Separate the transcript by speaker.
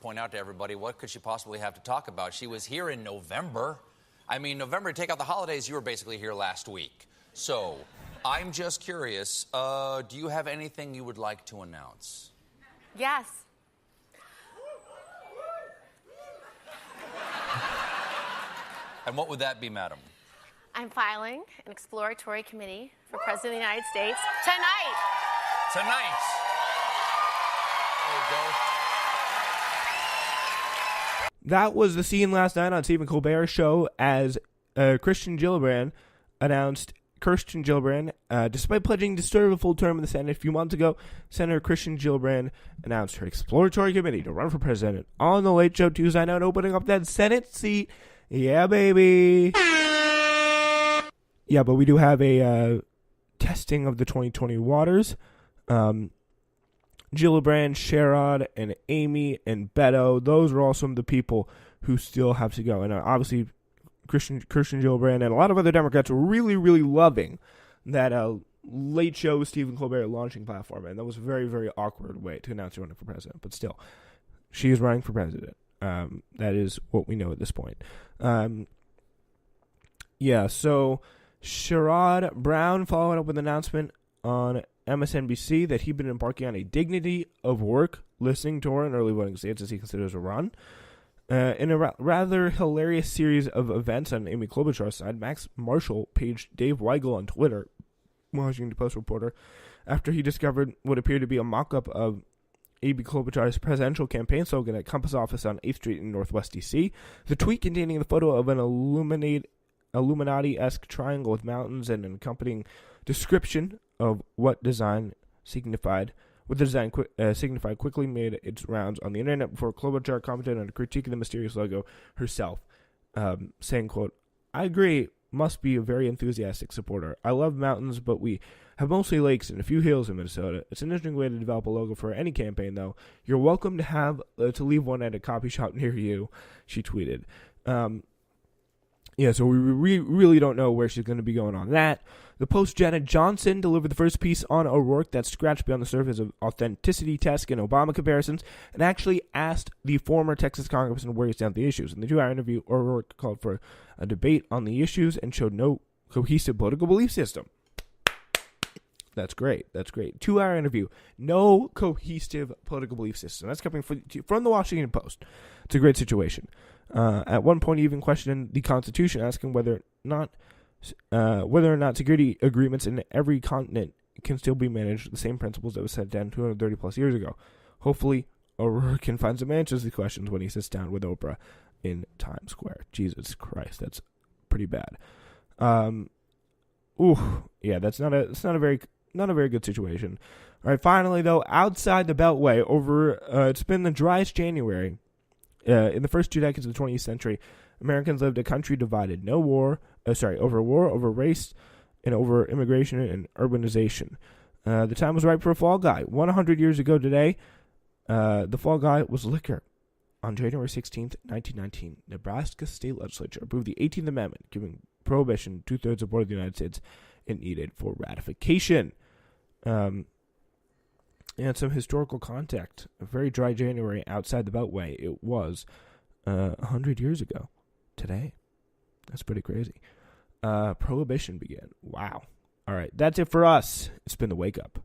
Speaker 1: point out to everybody, what could she possibly have to talk about? She was here in November. I mean, November, take out the holidays, you were basically here last week. So, I'm just curious, do you have anything you would like to announce?
Speaker 2: Yes.
Speaker 1: And what would that be, madam?
Speaker 2: I'm filing an exploratory committee for President of the United States tonight.
Speaker 1: Tonight. There you go.
Speaker 3: That was the scene last night on Stephen Colbert's show as Kirsten Gillibrand, despite pledging to serve a full term in the Senate a few months ago, Senator Kirsten Gillibrand announced her exploratory committee to run for president on the Late Show Tuesday night, opening up that Senate seat. Yeah, baby. Yeah, but we do have a testing of the 2020 waters. Gillibrand, Sherrod, and Amy, and Beto, those are all some of the people who still have to go. And obviously, Christian Gillibrand and a lot of other Democrats were really, really loving that Late Show with Stephen Colbert launching platform. And that was a very, very awkward way to announce her running for president. But still, she is running for president. That is what we know at this point. So Sherrod Brown followed up with an announcement on MSNBC that he'd been embarking on a dignity of work listening tour in early voting states as he considers a run. In a rather hilarious series of events on Amy Klobuchar's side, Max Marshall paged Dave Weigel on Twitter, Washington Post reporter, after he discovered what appeared to be a mock-up of Amy Klobuchar's presidential campaign slogan at Compass office on 8th Street in Northwest D.C. The tweet containing the photo of an Illuminati-esque triangle with mountains and an accompanying description of what the design signified quickly made its rounds on the internet before Klobuchar commented on a critique of the mysterious logo herself, saying, quote, "I agree, must be a very enthusiastic supporter. I love mountains, but we have mostly lakes and a few hills in Minnesota. It's an interesting way to develop a logo for any campaign, though. You're welcome to have to leave one at a coffee shop near you," she tweeted. So we really don't know where she's going to be going on that. The Post Janet Johnson delivered the first piece on O'Rourke that scratched beyond the surface of authenticity tests and Obama comparisons and actually asked the former Texas congressman where he stands on the issues. In the 2-hour interview, O'Rourke called for a debate on the issues and showed no cohesive political belief system. That's great. 2-hour interview. No cohesive political belief system. That's coming from the Washington Post. It's a great situation. At one point, he even questioned the Constitution, asking whether or not security agreements in every continent can still be managed with the same principles that was set down 230 plus years ago. Hopefully, O'Rourke can find some answers to these questions when he sits down with Oprah in Times Square. Jesus Christ, that's pretty bad. That's not a very good situation. All right, finally though, outside the Beltway, it's been the driest January in the first 2 decades of the 20th century. Americans lived a country divided. Over war, over race, and over immigration and urbanization. The time was ripe for a fall guy. 100 years ago today, the fall guy was liquor. On January 16th, 1919, Nebraska State Legislature approved the 18th Amendment, giving prohibition 2/3 support of the United States and needed for ratification. And some historical context. A very dry January outside the Beltway. It was 100 years ago today. That's pretty crazy. Prohibition began. Wow. All right, that's it for us. It's been the Wake Up.